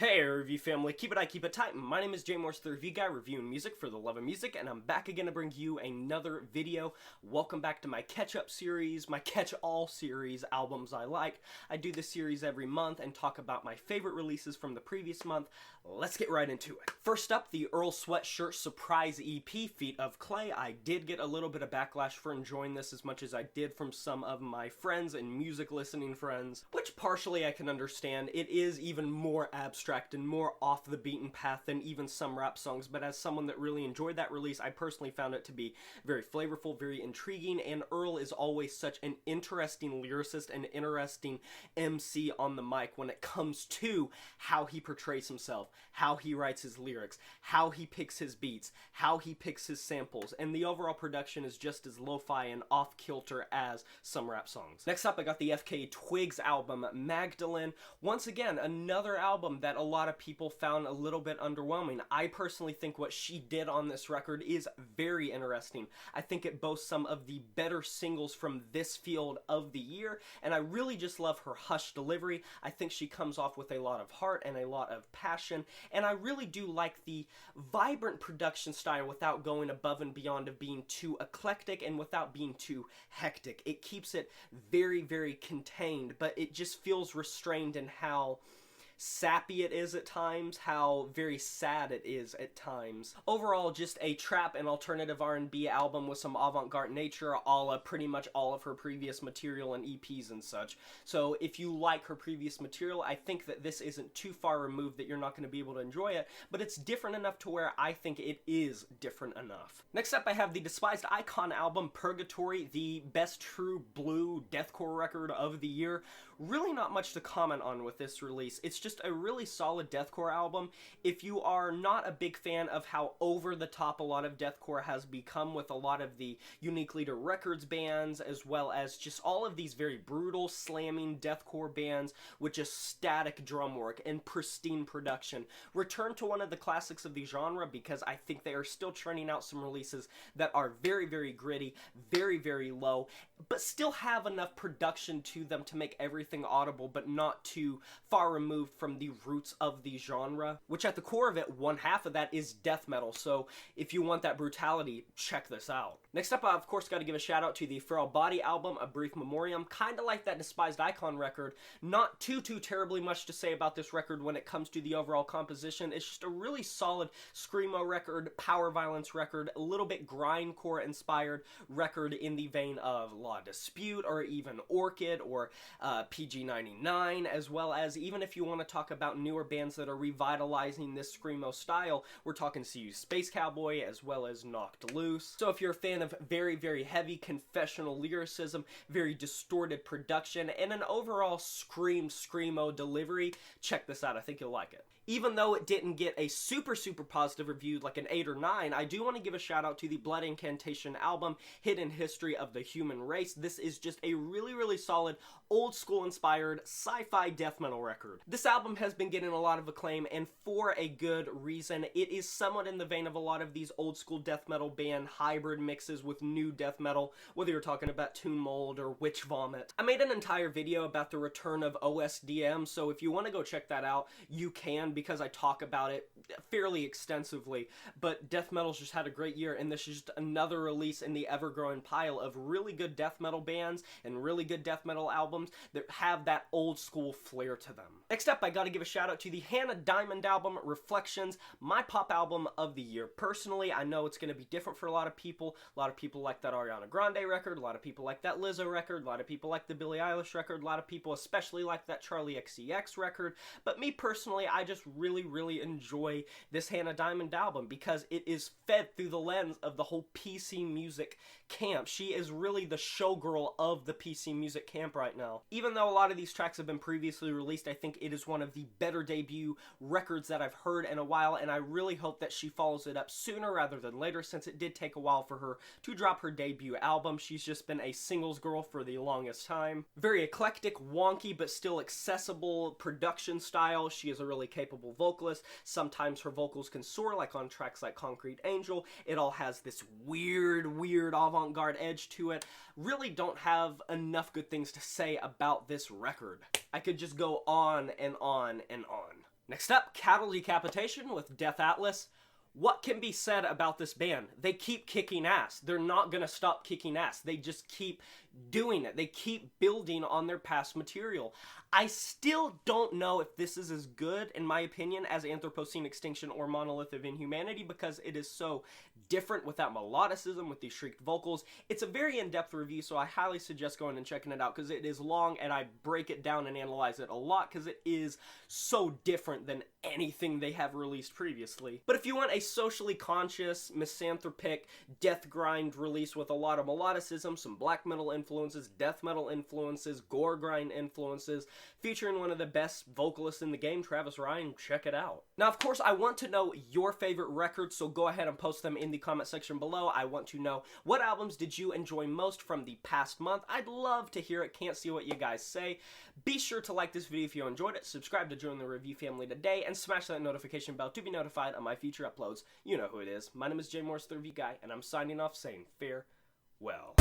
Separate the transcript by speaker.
Speaker 1: Hey review family, keep it tight. My name is Jay Morse, the review guy, reviewing music for the love of music, and I'm back again to bring you another video. Welcome back to my catch-up series, my catch-all series, albums I like. I do this series every month and talk about my favorite releases from the previous month. Let's get right into it. First up, the Earl Sweatshirt Surprise EP, Feet of Clay. I did get a little bit of backlash for enjoying this as much as I did from some of my friends and music listening friends, which partially I can understand. It is even more abstract and more off the beaten path than even some rap songs, but as someone that really enjoyed that release, I personally found it to be very flavorful, very intriguing, and Earl is always such an interesting lyricist and interesting MC on the mic when it comes to how he portrays himself, how he writes his lyrics, how he picks his beats, how he picks his samples, and the overall production is just as lo-fi and off-kilter as some rap songs. Next up, I got the FKA Twigs album, Magdalene. Once again, another album that a lot of people found a little bit underwhelming. I personally think what she did on this record is very interesting. I think it boasts some of the better singles from this field of the year, and I really just love her hushed delivery. I think she comes off with a lot of heart and a lot of passion, and I really do like the vibrant production style without going above and beyond of being too eclectic and without being too hectic. It keeps it very, very contained, but it just feels restrained in how sappy it is at times, how very sad it is at times. Overall, just a trap and alternative R&B album with some avant-garde nature, a la pretty much all of her previous material and EPs and such. So if you like her previous material, I think that this isn't too far removed that you're not going to be able to enjoy it, but it's different enough to where I think it is different enough. Next up, I have the Despised Icon album, Purgatory, the best true blue deathcore record of the year. Really not much to comment on with this release. It's just a really solid deathcore album. If you are not a big fan of how over the top a lot of deathcore has become with a lot of the Unique Leader Records bands, as well as just all of these very brutal slamming deathcore bands with just static drum work and pristine production, return to one of the classics of the genre, because I think they are still churning out some releases that are very, very gritty, very, very low, but still have enough production to them to make everything audible, but not too far removed from the roots of the genre, which at the core of it, one half of that is death metal. So if you want that brutality, check this out. Next up, I of course got to give a shout out to the Frail Body album, A Brief Memoriam. Kind of like that Despised Icon record. Not too terribly much to say about this record when it comes to the overall composition. It's just a really solid screamo record, power violence record, a little bit grindcore inspired record in the vein of La Dispute or even Orchid or PG-99, as well as even if you want to talk about newer bands that are revitalizing this screamo style, we're talking CU Space Cowboy as well as Knocked Loose. So if you're a fan of very, very heavy confessional lyricism, very distorted production, and an overall screamo delivery, check this out. I think you'll like it. Even though it didn't get a super positive review like an 8 or 9, I do want to give a shout out to the Blood Incantation album, Hidden History of the Human Race. This is just a really solid, old school inspired sci-fi death metal record. This album has been getting a lot of acclaim, and for a good reason. It is somewhat in the vein of a lot of these old school death metal band hybrid mixes with new death metal, whether you're talking about Tomb Mold or Witch Vomit. I made an entire video about the return of OSDM, so if you want to go check that out, you can, because I talk about it fairly extensively. But death metal's just had a great year, and this is just another release in the ever-growing pile of really good death metal bands and really good death metal albums that have that old school flair to them. Next up, I gotta give a shout out to the Hannah Diamond album, Reflections, my pop album of the year. Personally, I know it's gonna be different for a lot of people. A lot of people like that Ariana Grande record, a lot of people like that Lizzo record, a lot of people like the Billie Eilish record, a lot of people especially like that Charlie XCX record, but me personally, I just really enjoy this Hannah Diamond album because it is fed through the lens of the whole PC music camp. She is really the showgirl of the PC music camp right now. Even though a lot of these tracks have been previously released, I think it is one of the better debut records that I've heard in a while, and I really hope that she follows it up sooner rather than later, since it did take a while for her to drop her debut album. She's just been a singles girl for the longest time. Very eclectic, wonky, but still accessible production style. She is a really capable vocalist. Sometimes her vocals can soar, like on tracks like Concrete Angel. It all has this weird avant-garde edge to it. Really don't have enough good things to say about this record. I could just go on and on and on. Next up, Cavalier Decapitation with Death Atlas. What can be said about this band? They keep kicking ass. They're not gonna stop kicking ass. They just keep doing it. They keep building on their past material. I still don't know if this is as good, in my opinion, as Anthropocene Extinction or Monolith of Inhumanity, because it is so different with that melodicism, with these shrieked vocals. It's a very in-depth review, so I highly suggest going and checking it out, because it is long, and I break it down and analyze it a lot, because it is so different than anything they have released previously. But if you want a socially conscious, misanthropic, death grind release with a lot of melodicism, some black metal influences, death metal influences, gore grind influences, featuring one of the best vocalists in the game, Travis Ryan, check it out. Now, of course, I want to know your favorite records, so go ahead and post them in the comment section below. I want to know, what albums did you enjoy most from the past month? I'd love to hear it. Can't see what you guys say. Be sure to like this video if you enjoyed it, subscribe to join the review family today, and smash that notification bell to be notified of my future uploads. You know who it is. My name is Jay Morris, the Review Guy, and I'm signing off saying farewell.